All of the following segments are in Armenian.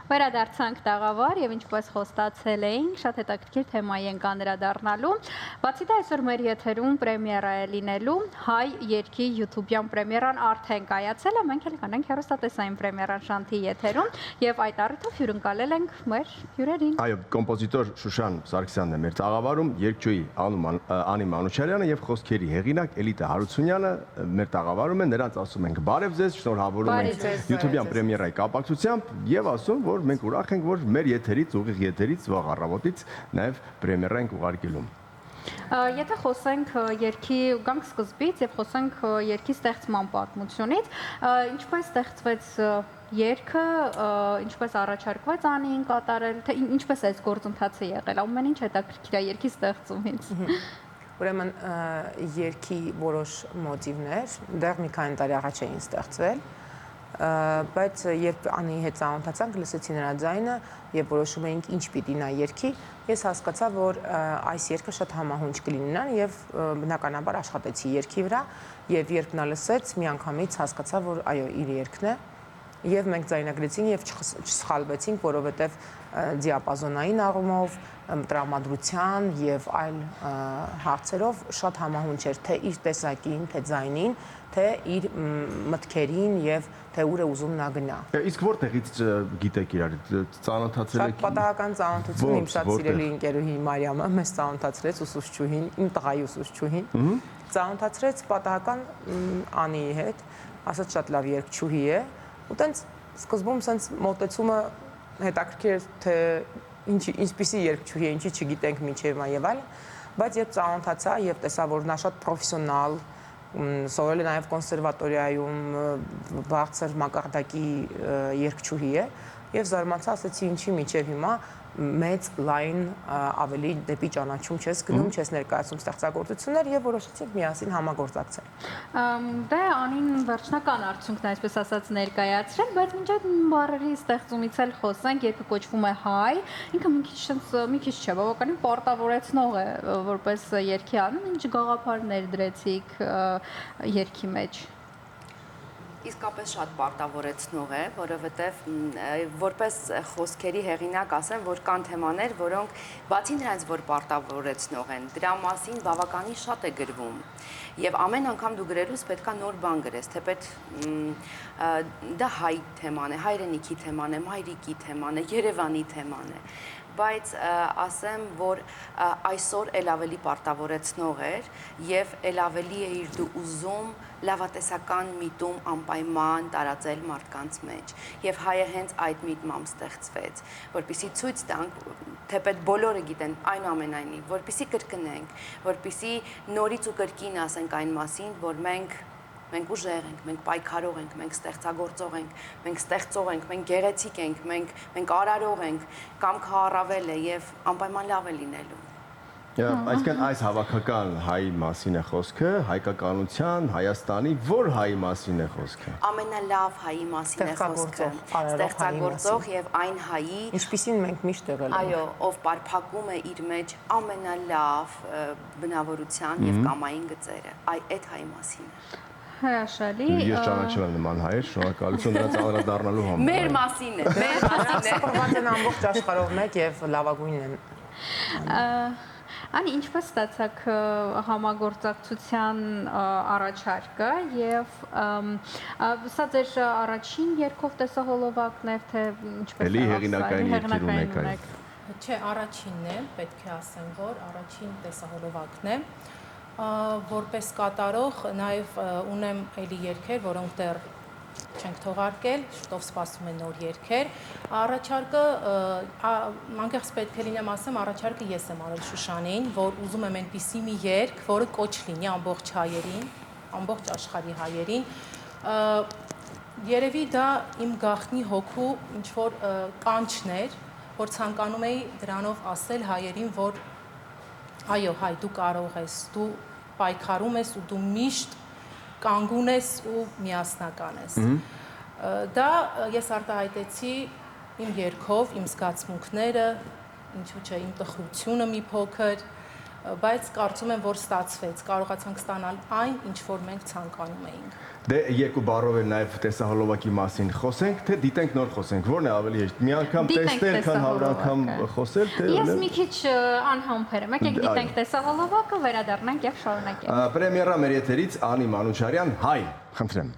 Վերադարձանք տաղավար եւ ինչպես խոստացել էինք, շատ հետաքրքիր թեմայի ենք անդրադառնալու։ Բացի դա այսօր մեր եթերում պրեմիերա է լինելու, հայ երգի YouTube-յան պրեմիերան արդեն կայացել է, մենք էլ կանենք հեռուստատեսային պրեմիերան Շանթի եթերում եւ այդ առիթով հյուրընկալել ենք մեր հյուրերին։ Այո, կոմպոզիտոր Շուշան Սարգսյանն է մեր տաղավարում, երգչուհի Անի Մանուչարյանը եւ խոսքերի հեղինակ Էլիտա Հարությունյանը մեր տաղավարում են, նրանց ասում ենք բարև ձեզ, շնորհավորում ենք YouTube-յան պրեմիերայի կապակցությամբ եւ ասում, որ մենք ուրախ ենք, որ մեր եթերից, ուղիղ եթերից, վաղ առավոտից նաև պրեմիերա ենք ուղարկելու։ Եթե խոսենք երգի, գանք սկզբից եւ խոսենք երգի ստեղծման պատմությունից, ինչպես ստեղծվեց երգը, ինչպես առաջարկվեց Անին կատարել, թե ինչպես այս գործընթացը եղել, ամեն ինչ հետաքրքիր է երգի ստեղծումից։ Ուրեմն երգի որոշ մոտիվներ դեռ մի քանի տարի առաջ էին ստեղծվել, բայց երբ Անիի հետ ծանոթացանք, լսեցի նրա ձայնը եւ որոշում էինք ինչ պիտի նա երգի, ես հասկացա, որ այս երգը շատ համահունչ կլինի նրան եւ բնականաբար աշխատեցի երգի վրա եւ երբ նա լսեց, միանգամից հասկացա, որ այո, իր երգն է եւ մենք ձայնագրեցինք եւ չսխալվեցինք, որովհետեւ դիապազոնային առումով, տրամադրության եւ այլ հարցերով շատ համահունչ էր թե իր տեսակին, թե ձայնին, թե իր մտքերին եւ թե ուր է ուզում նա գնա։ Իսկ որտեղից գիտեք իրար, ծանոթացել եք։ Շատ պատահական ծանոթություն, իմ շատ սիրելի ընկերուհի Մարիամը մեզ ծանոթացրեց ուսուցչուհին, իմ տղայի ուսուցչուհին, ծանոթացրեց պատահական Անիի հետ, ասաց շատ լավ երգչուհի է, ու տենց սկզբում սենց մոտեցումը հետաքրքիր էր, թե ինչպիսի երգչուհի է, ինչի չգիտենք մինչև եւ այլն, բայց երբ ծանոթացա եւ տեսա, որ նա շատ պրոֆեսիոնալ, սովորել է նաև կոնսերվատորիայում բարձր մակարդակի երգչուհի է եւ զարմացա, ասացի ինչի միջև հիմա մեծ լայն ավելի դեպի ճանաչում չես գնում, չես ներկայացում ստեղծագործություններ եւ որոշեցինք միասին համագործակցել։ Դե Անին վերջնական արդյունքն այսպես ասած ներկայացրել, բայց մինչ այդ բառերի ստեղծումից էլ խոսենք, երբ կոչվում է հայ, ինքը մի քիչ չէ, բավականին պարտավորեցնող է որպես երգի անուն, ինչ գաղափարներ դրեցիք երգի մեջ։ Իսկապես շատ պարտավորեցնող է, որովհետև որպես խոսքերի հեղինակ ասեմ, որ կան թեմաներ, որոնք բացի նրանից, որ պարտավորեցնող են, դրա մասին բավականին շատ է գրվում։ Եվ ամեն անգամ դու գրելուց պետք է նոր բան գրես, թեպետ դա հայ թեման է, հայրենիքի թեման է, մայրիկի թեման է, Երևանի թեման է։ Բայց ասեմ, որ այսօր էլ ավելի պարտավորեցնող էր եւ էլ ավելի է իր դու ուզում լավատեսական միտում անպայման տարածել մարդկանց մեջ եւ հայը հենց այդ միտմամբ ստեղծվեց, որպեսզի ցույց տանք, թեպետ բոլորը գիտեն այնուամենայնիվ, որպեսզի կրկնենք, որպեսզի նորից ու կրկին ասենք այն մասին, որ մենք ուժեղ ենք, մենք պայքարող ենք, մենք ստեղծագործող ենք, մենք ստեղծող ենք, մենք գեղեցիկ ենք, մենք արարող ենք, կամքը առավել է եւ անպայման լավ է լինելու։ Այսինքն այս հավաքական հայի մասին է խոսքը, հայկականության, Հայաստանի որ հայի մասին է խոսքը։ Ամենալավ հայի մասին է խոսքը, ստեղծագործող եւ այն հայի, ինչպիսին մենք միշտ եղել ենք։ Այո, ով պարփակում է իր մեջ ամենալավ բնավորության եւ կամային գծերը, այդ հայի մասին է։ Հրաշալի։ Ես ճանաչել եմ նման հայեր, շնորհակալություն նրանց անդրադառնալու համար։ Մեր մասին է, մեր մասին է։ Սպորված են ամբողջ աշխարհով մեկ եւ լավագույնն են։ Անի, ինչպես ստացաք համագործակցության առաջարկը եւ սա ձեր առաջին երգով տեսահոլովակն է, թե ինչպես էլի հեղինակային երգեր ունեք այլ։ Չէ, առաջինն է, պետք է ասեմ, որ առաջին տեսահոլովակն է։ Որպես կատարող նաև ունեմ էլի երգեր, որոնք դեռ չենք թողարկել, շուտով սպասում են նոր երգեր։ Առաջարկը, անկեղծ պետք է լինեմ ասեմ, առաջարկը ես եմ արել Շուշանին, որ ուզում եմ այնպիսի մի երգ, որը կոչ լինի ամբողջ հայերին, ամբողջ աշխարհի հայերին։ Երևի դա իմ գաղտնի հոգու ինչ-որ կանչն էր, որ ցանկանում էի դրանով ասել հայերին, որ այո, հայ, դու կարող ես, դու պայքարում ես ու դու միշտ կանգուն ես ու միասնական ես։ Դա ես արտահայտեցի իմ երգով, իմ զգացմունքները, ինչու՞ չէ, իմ տխրությունը մի փոքր, բայց կարծում եմ, որ ստացվեց, կարողացանք ստանալ այն, ինչ որ մենք ցանկանում էինք։ Դե երկու բառով էլ նաև տեսահոլովակի մասին խոսենք, թե դիտենք նոր խոսենք, ո՞րն է ավելի հեշտ։ Մի անգամ տեսնել, քան 100 անգամ խոսել, թե Ես մի քիչ անհամբեր եմ, եկեք դիտենք տեսահոլովակը, վերադառնանք եւ շարունակենք։ Պրեմիերա մեր եթերից Անի Մանուչարյան, հայ, խնդրեմ։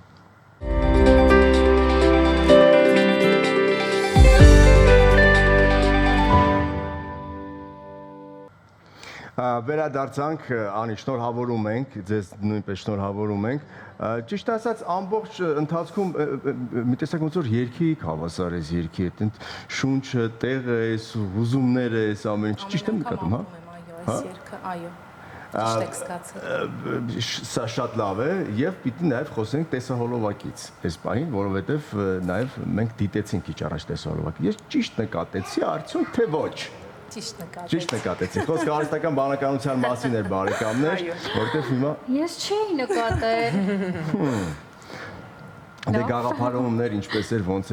Վերադարձանք, Անի, շնորհավորում ենք, ձեզ նույնպես շնորհավորում ենք։ Ճիշտ ասած, ամբողջ ընթացքում մի տեսակ ոնց որ երգի հավասար ես երգի հետ, շունչը, տեղը ես, հուզումները ես, ամեն ինչ, ճիշտ եմ նկատում, հա։ Այո, այս երգը, այո։ Ճիշտ եք զգացել։ Սա շատ լավ է եւ պիտի նաեւ խոսենք տեսահոլովակից այս պահին, որովհետեւ նաեւ մենք դիտեցինք քիչ առաջ տեսահոլովակը։ Ես ճիշտ նկատեցի, արդյոք թե ոչ։ Ճիշտ նկատեցի։ Խոսքը արհեստական բանականության մասին էր, բարեկամներ, որտեղ հիմա Ես չէի նկատել։ Դե գաղափարումներ ինչպես էր, ոնց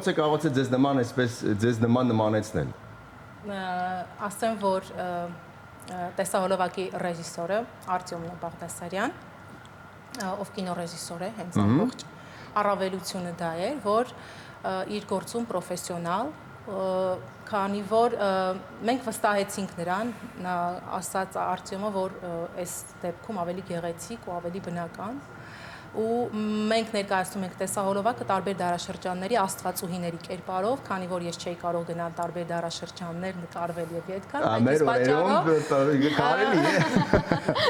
է կարողացել ձեզ նման այսպես ձեզ նմանեցնել։ Ասեմ, որ տեսահոլովակի ռեժիսորը Արտյոմ Բաղդասարյան, ով կինոռեժիսոր է, հենց ամբողջ առավելությունը դա էր, որ իր գործում պրոֆեսիոնալ, քանի որ մենք վստահեցինք նրան, նա ասաց Արտյոմը, որ այս դեպքում ավելի գեղեցիկ ու ավելի բնական ու մենք ներկայացնում ենք տեսահոլովակը տարբեր դարաշրջանների աստվածուհիների կերպարով, քանի որ ես չէի կարող գնալ տարբեր դարաշրջաններ նկարվել եւ ետ գալ,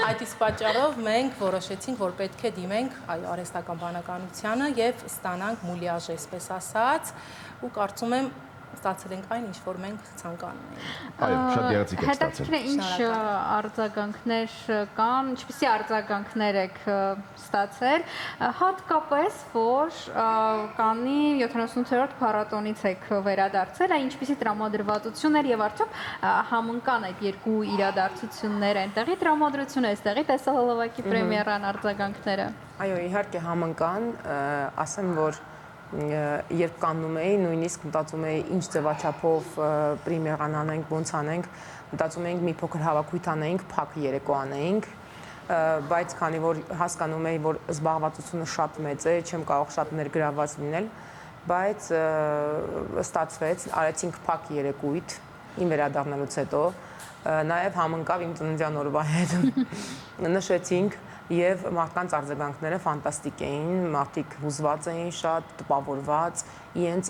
այդ իսկ պատճառով մենք որոշեցինք, որ պետք է դիմենք այո արհեստական բանականությանը եւ ստանանք մուլյաժ, այսպես ասած, ու կարծում եմ ստացել ենք այն, ինչ որ մենք ցանկանում էինք։ Այո, շատ գեղեցիկ է ստացել։ Հետաքրքիր է ինչ արձագանքներ կան, ինչպիսի արձագանքներ եք ստացել, հատկապես որ կանի 78-րդ փառատոնից եք վերադարձել, այն ինչպիսի տրամադրվածություն էր եւ արդյոք համընկան այդ երկու իրադարձությունները, այնտեղի տրամադրությունը, այստեղի տեսահոլովակի պրեմիերան արձագանքները։ Այո, իհարկե համընկան, ասեմ, որ երբ կանգնում էի, նույնիսկ մտածում էի ինչ ձևաչափով պրեմիերան անենք, ոնց անենք, մտածում էինք մի փոքր հավաքույթ անեինք, փակ երեկո անեինք, բայց քանի որ հասկանում էի, որ զբաղվածությունը շատ մեծ է, չեմ կարող շատ ներգրավված լինել, բայց ստացվեց, արեցինք փակ երեկույթ իմ վերադառնալուց հետո, նաև համընկավ իմ ծննդյան օրվա հետ, նշեցինք եւ մարդկանց արձագանքները ֆանտաստիկ էին, մարդիկ հուզված էին շատ, տպավորված,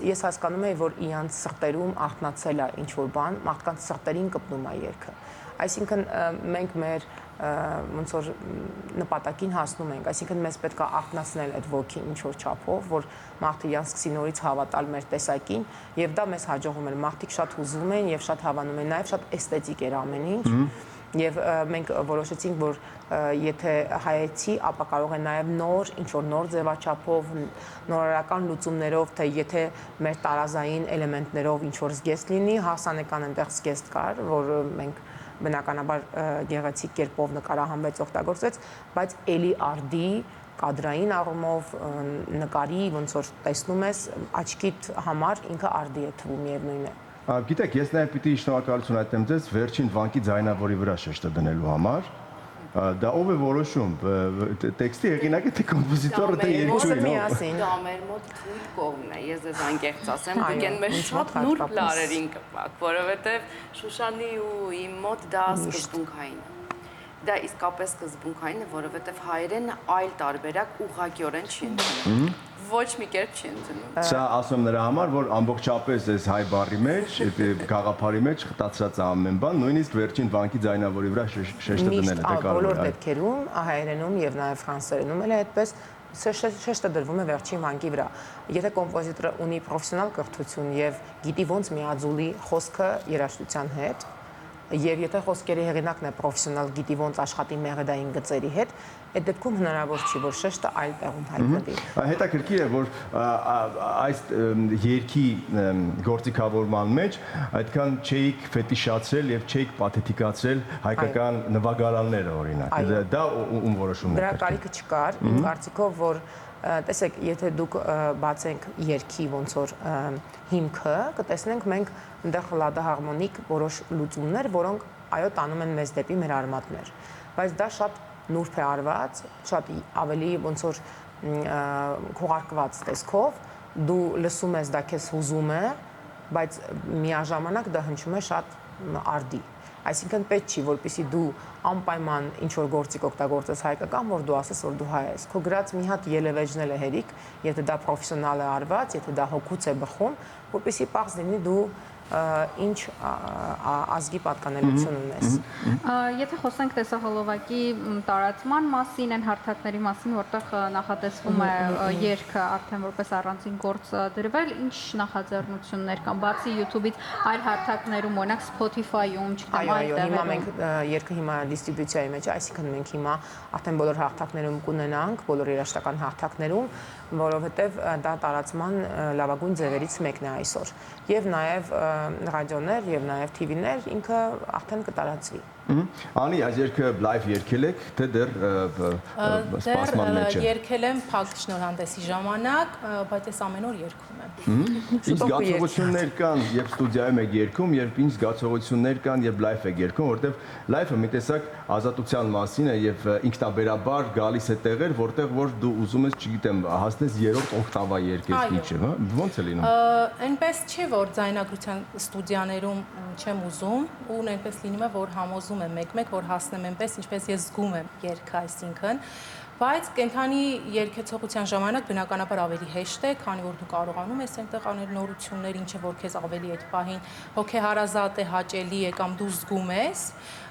ես հասկանում եի, որ իրանց սրտերում արթնացել է ինչ-որ բան, մարդկանց սրտերին կպնում է երգը։ Այսինքն մենք մեր ոնց որ նպատակին հասնում ենք, այսինքն մեզ պետք է արթնացնել այդ ոգին ինչ-որ չափով, որ մարդը իրանց սկսի նորից հավատալ մեր տեսակին, եւ դա մեզ հաջողում էր, մարդիկ շատ հուզվում են եւ շատ հավանում են, նաեւ շատ էսթետիկ էր ամեն ինչ։ Եվ մենք որոշեցինք, որ եթե հայեցի, ապա կարող է նաև նոր, ինչ-որ նոր ձևաչափով, նորարարական լուծումներով, թե եթե մեր տարազային էլեմենտներով ինչ-որ զգեստ լինի, հասանեկան այնտեղ զգեստ կար, որ մենք բնականաբար գեղեցիկ կերպով նկարահանվեց, օգտագործվեց, բայց էլի արդի կադրային առումով նկարի, ոնց որ տեսնում ես, աչքիդ համար ինքը արդի է թվում միևնույն է։ Գիտեք, ես նաև պիտի շնորհակալություն հայտնեմ ձեզ վերջին վանկի ձայնավորի վրա շեշտը դնելու համար։ Դա ով է որոշում, տեքստի հեղինակը, թե կոմպոզիտորը, թե երգչուհին։ Դա մեր մոտ թույլ կողմն է, ես ձեզ անկեղծ ասեմ, դուք են մեր շատ նուրբ լարերին կպակ, որովհետև Շուշանի ու իմ մոտ դա սկզբունքային է։ Դա իսկապես սկզբունքային է, որովհետև հայերենը այլ տարբերակ ուղղակիորեն չի ընդունում։ Ոչ մի կերպ չի ընդունում։ Սա ասում նրա համար, որ ամբողջապես այս հայ բառի մեջ, գաղափարի մեջ խտացած ամեն բան, նույնիսկ վերջին վանկի ձայնավորի վրա շեշտը դնել է, դա բոլոր դեպքերում, հայերենում եւ նաեւ ֆրանսերենում էլ է այդպես շեշտը դրվում է վերջին վանկի վրա։ Եթե կոմպոզիտորը ունի պրոֆեսիոնալ կրթություն եւ գիտի ոնց միաձուլի խոսքը երաժշտության հետ, եւ եթե խոսքերի հեղինակն է պրոֆեսիոնալ, գիտի ոնց աշխատի մեղեդային գծերի հետ, այդ դեպքում հնարավոր չի, որ շեշտը այլ տեղում հայտնվի։ Հետաքրքիր է, որ այս երգի գործիքավորման մեջ այդքան չէիք ֆետիշացրել եւ չէիք պաթետիկացրել հայկական նվագարանները, օրինակ։ Դա ում որոշումն է։ Դրա կարիքը չկար, իմ կարծիքով, որ տեսեք, եթե դուք բացենք երգի ոնց որ հիմքը, կտեսնենք մենք այնտեղ լադահարմոնիկ որոշ լուծումներ, որոնք այո, տանում են մեզ դեպի մեր արմատներ։ Բայց դա շատ նուրբ է արված, շատ ավելի ոնց որ քողարկված տեսքով, դու լսում ես դա քեզ հուզում է, բայց միաժամանակ դա հնչում է շատ արդի։ Այսինքն պետք չի, որպեսզի դու անպայման ինչ որ գործիք օգտագործես հայկական, որ դու ասես, որ դու հայ ես։ Քո գրած մի հատ ելևեջնել է հերիք, եթե դա պրոֆեսիոնալ է արված, եթե դա հոգուց է բխում, որպեսզի պարզ լինի դու ինչ ազգի պատկանելություն ունես։ Եթե խոսենք տեսահոլովակի տարածման մասին, այն հարթակների մասին, որտեղ նախատեսվում է երգը արդեն որպես առանձին գործ դրվել, ինչ նախաձեռնություններ կան, բացի YouTube-ից այլ հարթակներում, օրինակ Spotify-ում, չգիտեմ, այլ Այո, հիմա տեղերում։ մենք երգը հիմա դիստրիբյուցիայի մեջ, այսինքն մենք հիմա արդեն բոլոր հարթակներում կունենանք, բոլոր երաժշտական հարթակներում, որովհետև դա տարածման լավագույն ձևերից մեկն է այսօր։ Եվ նաև ռադիոներ եւ նաեւ TV-ներ ինքը արդեն կտարածվի։ Անի, այս երգը լայվ երգել եք, թե դեռ սպասման մեջ է։ Երգել եմ փակ շնորհանդեսի ժամանակ, բայց ես ամեն օր երգում եմ։ Ինչ զգացողություններ կան, երբ ստուդիայում եք երգում, երբ ինչ զգացողություններ կան, երբ լայվ եք երգում, որտեղ լայվը մի տեսակ ազատության մասին է եւ ինքնաբերաբար գալիս է տեղեր, որտեղ որ դու ուզում ես, չգիտեմ, հասնես 3-րդ օկտավա երգես իջը, հա։ Ո՞նց է լինում։ Այնպես չէ, որ ձայնագրության ստուդիաներում չեմ ուզում, ու այնպես լինում է, որ համոզում եմ մեկ-մեկ, որ հասնեմ այնպես, ինչպես ես զգում եմ երգը, այսինքն, բայց կենթանի երգեցողության ժամանակ բնականաբար ավելի հեշտ է, քանի որ դու կարողանում ես այնտեղ անել նորություններ, ինչը որ քեզ ավելի այդ պահին հոգեհարազատ է, հաճելի է կամ դու զգում ես։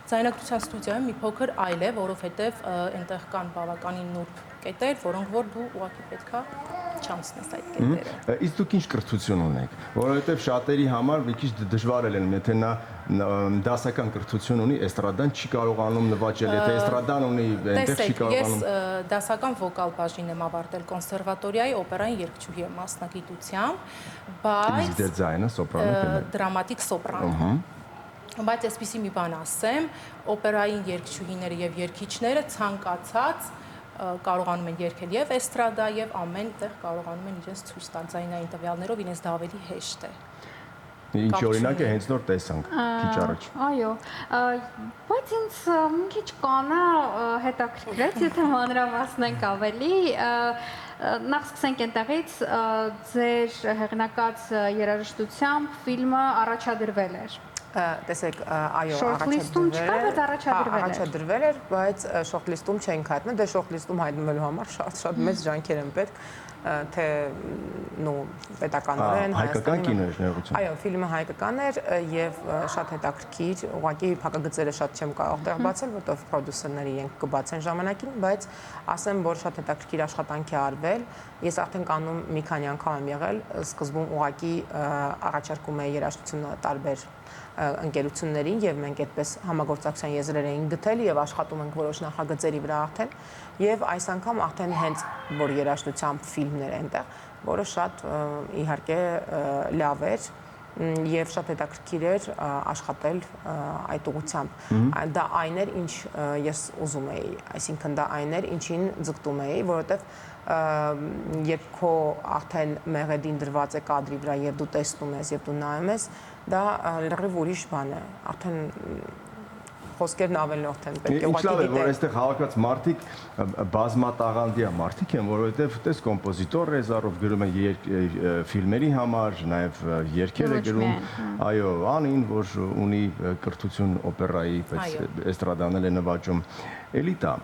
Ձայնագրության ստուդիայում մի փոքր այլ է, որովհետև այնտեղ կան բավականին նուրբ կետեր, որոնք որ դու ուղղակի պետքա չանցնես այդ կետերը։ Իսկ դուք ինչ կրթություն ունեք, որովհետև շատերի համար մի քիչ դժվար է լինում, եթե նա դասական կրթություն ունի, էստրադան չի կարողանում նվաճել, եթե էստրադան ունի, այնտեղ չի կարողանում։ Ես դասական վոկալ բաժին եմ ավարտել կոնսերվատորիայի օպերային երգչուհի եմ մասնագիտությամբ, բայց Իսկ դեր ձայնը սոպրանո դրամատիկ սոպրան։ Բայց այսպեսի մի բան ասեմ, օպերային երգչուհիները եւ երգիչները ցանկացած կարողանում են երգել եւ էստրադա եւ ամեն տեղ կարողանում են իրենց ցույց տալ ձայնային տվյալներով, իրենց դա ավելի հեշտ է։ Ինչ օրինակ է հենց նոր տեսանք քիչ առաջ։ Այո, բայց ինձ մի քիչ կանա հետաքրքրեց, եթե մանրամասնենք ավելի, նախ սկսենք այնտեղից, ձեր հեղինակած երաժշտությամբ ֆիլմը առաջադրվել էր։ Տեսեք, այո, Շորթլիստում չկա, բայց առաջադրվել էր, բայց շորթլիստում չենք հայտնել, դե շորթլիստում հայտնվելու համար շատ մեծ ջանքեր են պետք, թե պետականորեն հայկական կինոերժնեղություն։ Այո, ֆիլմը հայկական էր եւ շատ հետաքրքիր, ուղղակի փակագծերը շատ չեմ կարող դեռ բացել, որտեղ պրոդյուսերները իրենք կբացեն ժամանակին, բայց ասեմ, որ շատ հետաքրքիր աշխատանք է արվել։ Ես արդեն կանոն մի քանի անգամ եմ եղել, սկզբում ուղղակի առաջարկում էի երաժշտությունը տարբեր ընկերություններին եւ մենք այդպես համագործակցության եզրեր էինք գտել եւ աշխատում ենք որոշ նախագծերի վրա արդեն եւ այս անգամ արդեն հենց որ երաժշտությամբ ֆիլմներ այնտեղ, որը շատ իհարկե լավ էր եւ շատ հետաքրքիր էր աշխատել այդ ուղղությամբ։ Դա այն էր, ինչ ես ուզում էի, այսինքն դա այն էր, ինչին ձգտում էի, որովհետեւ երբ քո արդեն մեղեդին դրված է կադրի վրա եւ դու տեսնում ես եւ դու նայում ես, դա լրիվ ուրիշ բան է, արդեն խոսքերն ավելորդ են, պետք է ուղղակի դիտել։ Որ այստեղ հավաքած մարդիկ բազմատաղանդյա մարդիկ են, որովհետև տես կոմպոզիտոր Ռեզարով գրում է ֆիլմերի համար, նաև երգեր է գրում, այո, Անին, որ ունի կրթություն օպերայի, բայց էստրադանել է նվաճում, էլիտա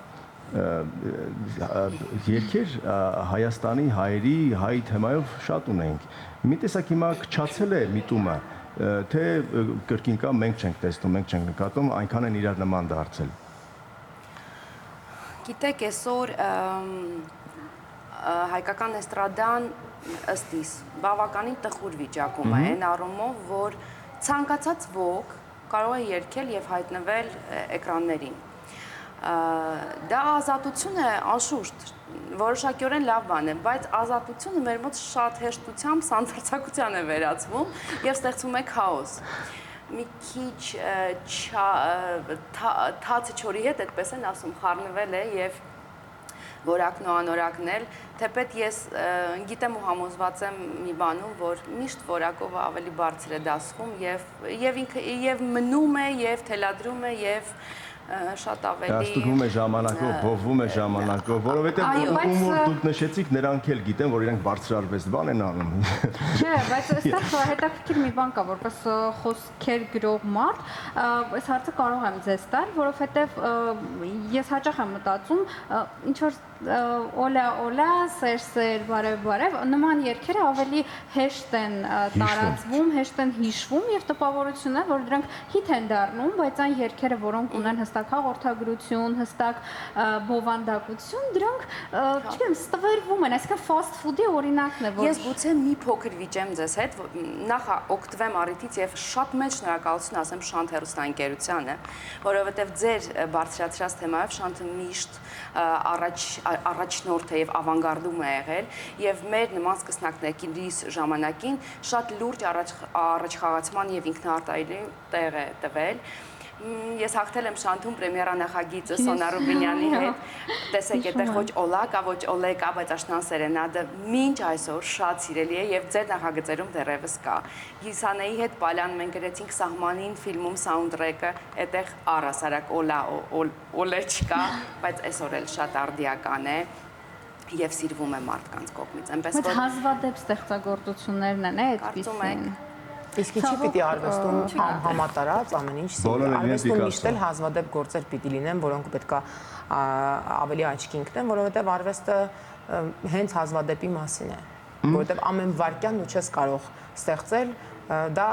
երգեր Հայաստանի հայերի, հայ թեմայով շատ ունենք։ Մի տեսակ հիմա քչացել է միտումը, թե կրկին կա, մենք չենք տեսնում, մենք չենք նկատում, այնքան են իրար նման դարձել։ Գիտեք, այսօր հայկական էստրադան ըստ իս բավականին տխուր վիճակում է, այն առումով, որ ցանկացած ոք կարող է երգել եւ հայտնվել էկրաններին։ Դա ազատություն է, անշուշտ, որոշակիորեն լավ բան է, բայց ազատությունը մեր մոտ շատ հեշտությամբ սանձարձակության է վերածվում եւ ստեղծվում է քաոս։ Մի քիչ թացը չորի հետ, այդպես են ասում, խառնվել է եւ որակն ու անորակն էլ, թեպետ ես գիտեմ ու համոզված եմ մի բանում, որ միշտ որակով ավելի բարձր է դասվում եւ մնում է եւ թելադրում է եւ շատ ավելի ստուգվում է ժամանակով, փոխվում է ժամանակով, որովհետև ում որ դուք նշեցիք, նրանք էլ գիտեն, որ իրանք բարձրարվեստ բան են անում։ Չէ, բայց այստեղ հետաքրքիր մի բան կա, որպես խոսքեր գրող մարդ, այս հարցը կարող եմ ձեզ տալ, որովհետև ես հաճախ եմ մտածում, ինչ որ օլա, սեր, բարև, նման երգերը ավելի հեշտ են տարածվում, հեշտ են հիշվում եւ տպավորություն է, որ դրանք հիթ են դառնում, բայց այն երգերը, որոնք ունեն հստակ հաղորդագրություն, հստակ բովանդակություն, դրանք, չգիտեմ, ստվերվում են, այսինքն fast food-ի օրինակն է, որ ես գուցե մի փոքր վիճեմ ձեզ հետ, նախ օգտվեմ առիթից եւ շատ մեծ շնորհակալություն ասեմ Շանթ հեռուստաընկերությանը, որովհետեւ ձեր բարձրացրած թեմայով Շանթը միշտ առաջնորդ է եւ ավանգարդում է եղել եւ մեր նման սկսնակների ժամանակին շատ լուրջ առաջխաղացման եւ ինքնարտահայտելու տեղ է տվել։ Ես հաղթել եմ Շանթում պրեմիերա նախագիծը Սոնա Ռուբինյանի հետ, տեսեք, այդտեղ ոչ օլա կա, ոչ օլե կա, բայց աշնան սերենադը մինչ այսօր շատ սիրելի է եւ ձեր նախագծերում դեռևս կա։ Գիսանեի հետ Պալյան մենք գրեցինք Սահմանին ֆիլմում սաունդթրեքը, այդտեղ առասարակ օլե չկա, բայց այսօր էլ շատ արդիական է եւ սիրվում է մարդկանց կողմից։ Այնպես որ հազվադեպ ստեղծագործություններն են, այդպիսին։ Իսկ ինչի պիտի արվեստում համատարած ամեն ինչ սիրել, արվեստում միշտ էլ հազվադեպ գործեր պիտի լինեն, որոնք պետք է ավելի աչքի ընկնեն, որովհետև արվեստը հենց հազվադեպի մասին է, որովհետև ամեն վայրկյան ու չես կարող ստեղծել, դա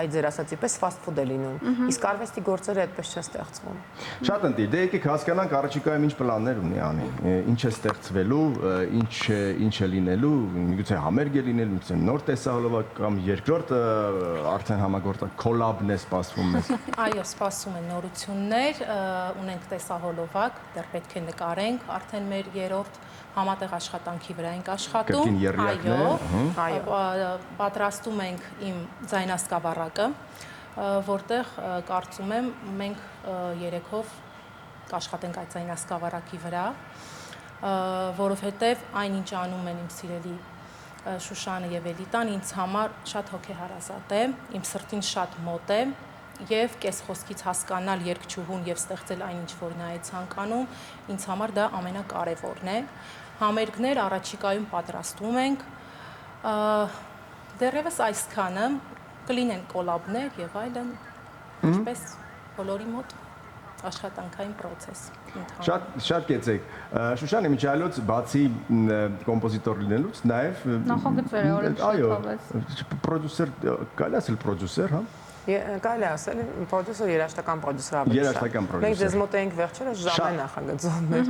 այդ ձեր ասացի պես fast food է լինում, իսկ արվեստի գործերը այդպես չեն ստեղծվում։ Շատ ընտիր, դե եկեք հասկանանք առաջիկայում ինչ պլաններ ունի անի, ինչ է ստեղծվելու, ինչ է լինելու, միգուցե համերգ է լինել, միգուցե նոր տեսահոլովակ կամ երկրորդ արդեն համագործակ քոլաբն է սպասվում մեզ։ Այո, սպասում են նորություններ, ունենք տեսահոլովակ, դեռ պետք է նկարենք, արդեն մեր երրորդ համատեղ աշխատանքի վրա ենք աշխատում, պատրաստում ենք իմ ձայնասկավառակը, որտեղ կարծում եմ մենք երեքով կաշխատենք այդ ձայնասկավառակի վրա, որովհետև այն ինչ անում են իմ սիրելի Շուշանը եւ Էլիտան ինձ համար շատ հոգեհարազատ է, իմ սրտին շատ մոտ է եւ կես խոսքից հասկանալ երգչուհուն եւ ստեղծել այն ինչ որ նա է ցանկանում, ինձ համար դա ամենակարևորն է։ Համերգներ առաջիկայում պատրաստում ենք, դեռևս այսքանը կլինեն կոլաբներ եւ այլն, ինչպես բոլորի մոտ աշխատանքային process ընթանում։ Շատ կեցեք։ Շուշան իմիջիալոց բացի կոմպոզիտոր լինելուց նաև նախագծեր է օրենքով։ Պրոդյուսեր, կարելի ասել պրոդյուսեր, հա։ Կարելի ասել պրոդյուսեր, երաժշտական պրոդյուսեր ավելի շատ։ Երաժշտական պրոդյուսեր։ Մենք ձեզ մոտ էինք վերջերս Ժամեն նախագծում էր։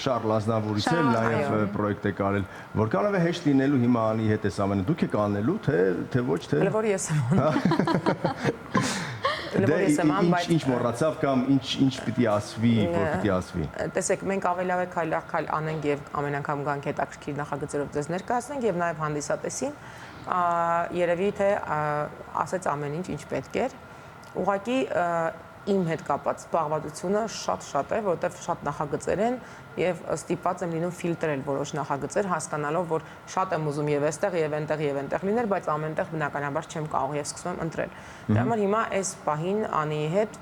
Շարլ Ազնավուրից էլ նաև պրոյեկտ է կարել, որքանով է հեշտ լինելու հիմա անի հետ էս ամենը, դուք եք անելու, թե ոչ, թե։ Որ ես եմ անում։ Ինչ մոռացավ կամ ինչ պիտի ասվի, որ պիտի ասվի։ Տեսեք, մենք ավելի ավելի քայլ անենք եւ ամեն անգամ գանք հետաքրքիր նախագծերով ձեզ ներկայացնենք եւ նաեւ հանդիսատեսին երևի թե ասեց ամեն ինչ պետք էր։ Ուղղակի իմ հետ կապած զբաղվածությունը շատ է, որովհետև շատ նախագծեր են եւ ստիպված եմ լինում ֆիլտրել որոշ նախագծեր, հասկանալով, որ շատ եմ ուզում եւ այստեղ եւ այնտեղ լինել, բայց ամենտեղ բնականաբար չեմ կարող եւ սկսում եմ ընտրել։ Դրա համար հիմա այս պահին Անիի հետ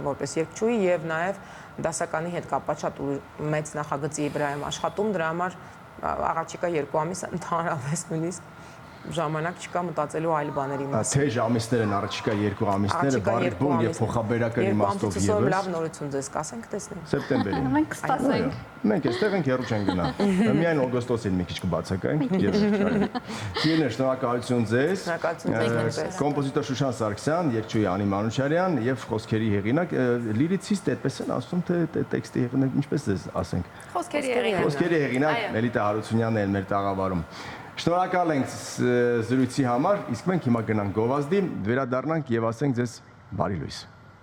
որպես երգչուհի եւ նաեւ դասականի հետ կապված շատ մեծ նախագծի վրա եմ աշխատում, դրա համար առաջիկա 2 ամիս ընդհանրապես նույնիսկ ժամանակ չկա մտածելու այլ բաների մասին։ Թեժ ամիսներ են առաջիկա 2 ամիսները, բարի բուն եւ փոխաբերական իմաստով եւս։ Լավ նորություն ձեզ կասենք, տեսնենք։ Սեպտեմբերին։ Մենք կստացենք։ Մենք այստեղ ենք հեռու չեն գնա։ Միայն օգոստոսին մի քիչ կբացակայենք եւ Սիրներ, շնորհակալություն ձեզ։ Կոմպոզիտոր Շուշան Սարգսյան, երգչուհի Անի Մանուչարյան եւ խոսքերի հեղինակ, լիրիցիստ այդպես են ասում, թե տեքստի հեղինակ, ինչպես ձեզ ասենք։ Խոսքերի հեղինակ Էլիտա Հարությունյանն է մեր տաղավարում։ Շնորհակալ ենք զրույցի համար, իսկ մենք հիմա գնանք գովազդի, վերադառնանք եւ ասենք ձեզ բարի լույս։